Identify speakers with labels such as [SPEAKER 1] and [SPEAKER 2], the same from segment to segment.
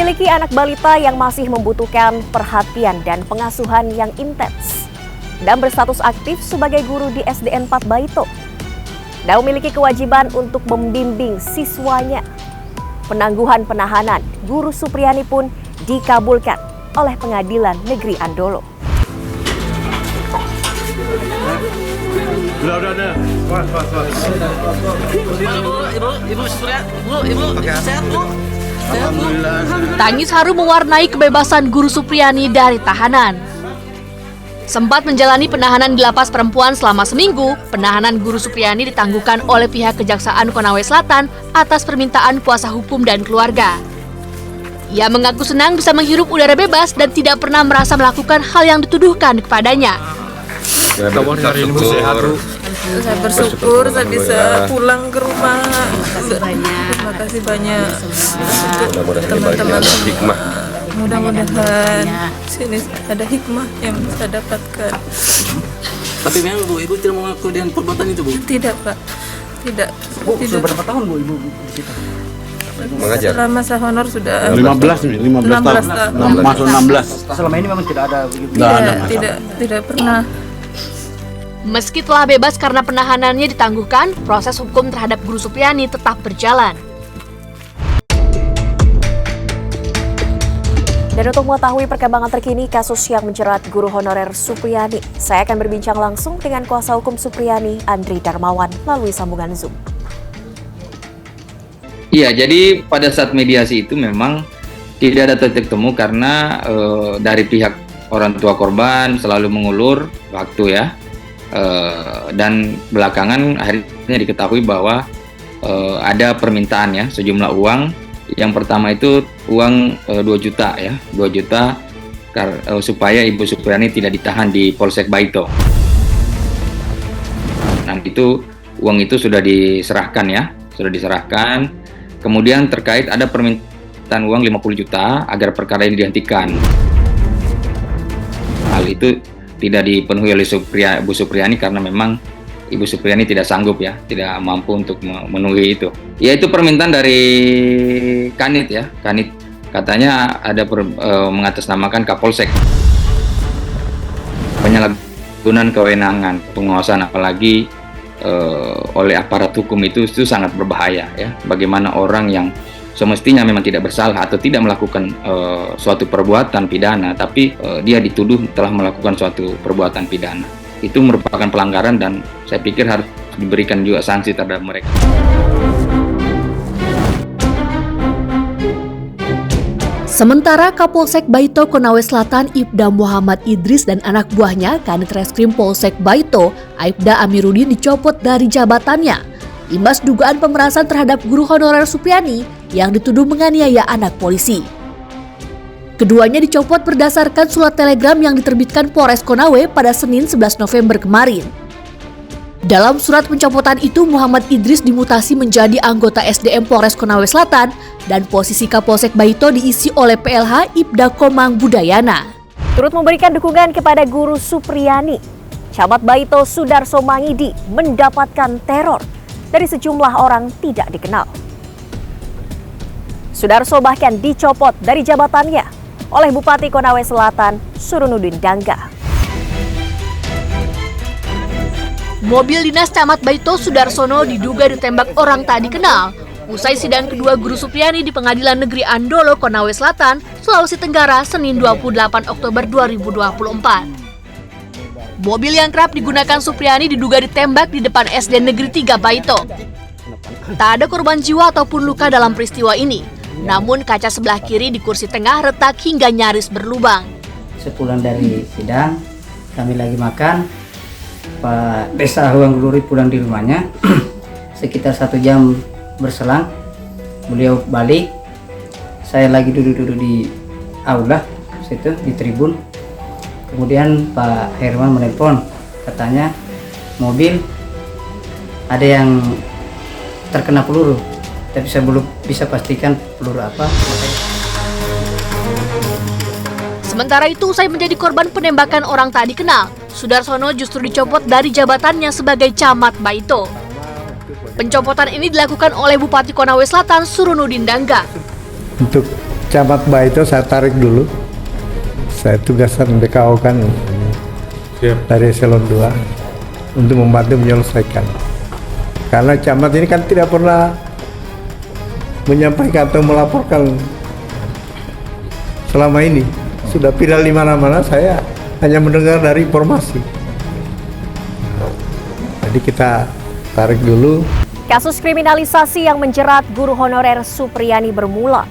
[SPEAKER 1] memiliki anak balita yang masih membutuhkan perhatian dan pengasuhan yang intens dan berstatus aktif sebagai guru di SDN 4 Baito dan memiliki kewajiban untuk membimbing siswanya. Penangguhan penahanan Guru Supriyani pun dikabulkan oleh Pengadilan Negeri Andolo.
[SPEAKER 2] Udah. Ibu, sehat, Bu?
[SPEAKER 3] Tangis haru mewarnai kebebasan Guru Supriyani dari tahanan. Sempat menjalani penahanan di lapas perempuan selama seminggu, penahanan Guru Supriyani ditangguhkan oleh pihak Kejaksaan Konawe Selatan atas permintaan kuasa hukum dan keluarga. Ia mengaku senang bisa menghirup udara bebas dan tidak pernah merasa melakukan hal yang dituduhkan kepadanya.
[SPEAKER 4] Saya bersyukur saya bisa pulang ke rumah. Terima kasih banyak untuk teman-teman semua. Mudah-mudahan sini ada hikmah yang bisa dapatkan.
[SPEAKER 2] Tapi memang Ibu tidak mengaku dengan perbuatan itu, Bu?
[SPEAKER 4] Tidak, Pak. Tidak.
[SPEAKER 2] Sudah berapa tahun, Bu, Ibu di situ?
[SPEAKER 4] Mengajar. Selama masa honor sudah
[SPEAKER 5] 15 tahun. Masuk 16.
[SPEAKER 2] Selama ini memang tidak ada begitu.
[SPEAKER 4] Tidak pernah.
[SPEAKER 3] Meski telah bebas karena penahanannya ditangguhkan, proses hukum terhadap Guru Supriyani tetap berjalan.
[SPEAKER 1] Dan untuk mengetahui perkembangan terkini kasus yang menjerat guru honorer Supriyani, saya akan berbincang langsung dengan kuasa hukum Supriyani, Andri Darmawan, melalui sambungan Zoom.
[SPEAKER 6] Iya, jadi pada saat mediasi itu memang tidak ada titik temu karena dari pihak orang tua korban selalu mengulur waktu ya. Dan belakangan akhirnya diketahui bahwa ada permintaan ya sejumlah uang. Yang pertama itu uang 2 juta ya, 2 juta supaya Ibu Supriyani tidak ditahan di Polsek Baito. Nah itu uang itu sudah diserahkan ya, sudah diserahkan. Kemudian terkait ada permintaan uang 50 juta agar perkara ini dihentikan. Hal itu tidak dipenuhi oleh Ibu Supriyani karena memang Ibu Supriyani tidak sanggup ya, tidak mampu untuk memenuhi itu. Ya itu permintaan dari Kanit ya, Kanit katanya ada mengatasnamakan Kapolsek. Penyalahgunaan kewenangan, penguasaan apalagi oleh aparat hukum itu sangat berbahaya ya. Bagaimana orang yang semestinya memang tidak bersalah atau tidak melakukan suatu perbuatan pidana, tapi dia dituduh telah melakukan suatu perbuatan pidana. Itu merupakan pelanggaran dan saya pikir harus diberikan juga sanksi terhadap mereka.
[SPEAKER 3] Sementara Kapolsek Baito Konawe Selatan Ibda Muhammad Idris dan anak buahnya Kanit Reskrim Polsek Baito Aibda Amiruddin dicopot dari jabatannya imbas dugaan pemerasan terhadap guru honorer Supriyani yang dituduh menganiaya anak polisi. Keduanya dicopot berdasarkan surat telegram yang diterbitkan Polres Konawe pada Senin 11 November kemarin. Dalam surat pencopotan itu, Muhammad Idris dimutasi menjadi anggota SDM Polres Konawe Selatan dan posisi Kapolsek Baito diisi oleh PLH Ibda Komang Budayana.
[SPEAKER 1] Turut memberikan dukungan kepada Guru Supriyani, Camat Baito Sudarso Mangidi mendapatkan teror dari sejumlah orang tidak dikenal. Sudarso bahkan dicopot dari jabatannya oleh Bupati Konawe Selatan Surunudin Dangga.
[SPEAKER 3] Mobil dinas Camat Baito Sudarsono diduga ditembak orang tak dikenal usai sidang kedua Guru Supriyani di Pengadilan Negeri Andolo, Konawe Selatan, Sulawesi Tenggara, Senin 28 Oktober 2024. Mobil yang kerap digunakan Supriyani diduga ditembak di depan SD Negeri 3 Baito. Tak ada korban jiwa ataupun luka dalam peristiwa ini. Namun kaca sebelah kiri di kursi tengah retak hingga nyaris berlubang.
[SPEAKER 7] Sepulang dari sidang, kami lagi makan. Pak Desa Huang Glori pulang di rumahnya. Sekitar 1 jam berselang, beliau balik. Saya lagi duduk-duduk di aula, situ di tribun. Kemudian Pak Herman menelpon, katanya mobil ada yang terkena peluru. Tapi saya belum bisa pastikan peluru apa.
[SPEAKER 3] Sementara itu, usai menjadi korban penembakan orang tak dikenal, Sudarsono justru dicopot dari jabatannya sebagai Camat Baito. Pencopotan ini dilakukan oleh Bupati Konawe Selatan Surunudin Dangga.
[SPEAKER 5] Untuk
[SPEAKER 8] Camat Baito saya tarik dulu. Saya tugasan BKO kan dari eselon 2 untuk membantu menyelesaikan. Karena camat ini kan tidak pernah menyampaikan atau melaporkan selama ini. Sudah viral di mana-mana, saya hanya mendengar dari informasi. Jadi kita tarik dulu.
[SPEAKER 1] Kasus kriminalisasi yang menjerat guru honorer Supriyani bermula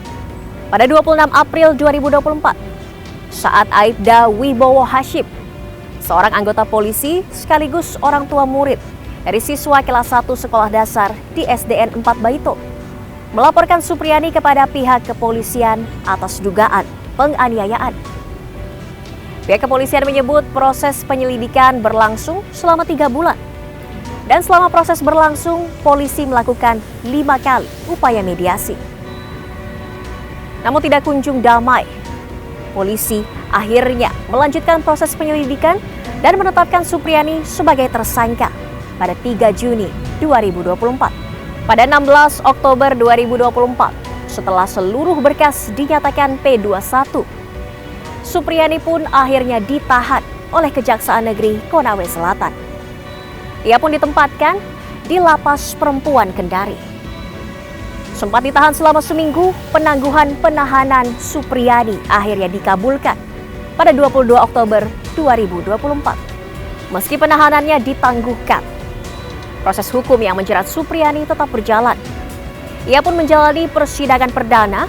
[SPEAKER 1] pada 26 April 2024 saat Aibda Wibowo Hashim, seorang anggota polisi sekaligus orang tua murid dari siswa kelas 1 sekolah dasar di SDN 4 Baito, melaporkan Supriyani kepada pihak kepolisian atas dugaan penganiayaan. Pihak kepolisian menyebut proses penyelidikan berlangsung selama 3 bulan. Dan selama proses berlangsung, polisi melakukan 5 kali upaya mediasi. Namun tidak kunjung damai. Polisi akhirnya melanjutkan proses penyelidikan dan menetapkan Supriyani sebagai tersangka pada 3 Juni 2024. Pada 16 Oktober 2024, setelah seluruh berkas dinyatakan P21, Supriyani pun akhirnya ditahan oleh Kejaksaan Negeri Konawe Selatan. Ia pun ditempatkan di Lapas Perempuan Kendari. Sempat ditahan selama seminggu, penangguhan penahanan Supriyani akhirnya dikabulkan pada 22 Oktober 2024. Meski penahanannya ditangguhkan, proses hukum yang menjerat Supriyani tetap berjalan. Ia pun menjalani persidangan perdana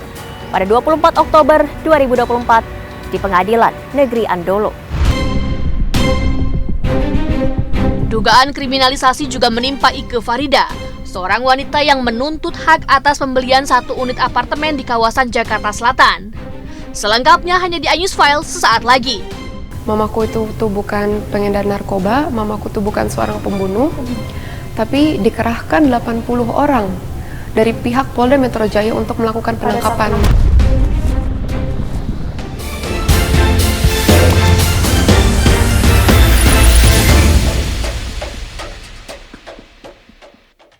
[SPEAKER 1] pada 24 Oktober 2024 di Pengadilan Negeri Andolo.
[SPEAKER 3] Dugaan kriminalisasi juga menimpa Ike Farida, seorang wanita yang menuntut hak atas pembelian 1 unit apartemen di kawasan Jakarta Selatan. Selengkapnya hanya di iNews File sesaat lagi.
[SPEAKER 9] Mamaku itu bukan pengedar narkoba, mamaku itu bukan seorang pembunuh, tapi dikerahkan 80 orang dari pihak Polda Metro Jaya untuk melakukan penangkapan.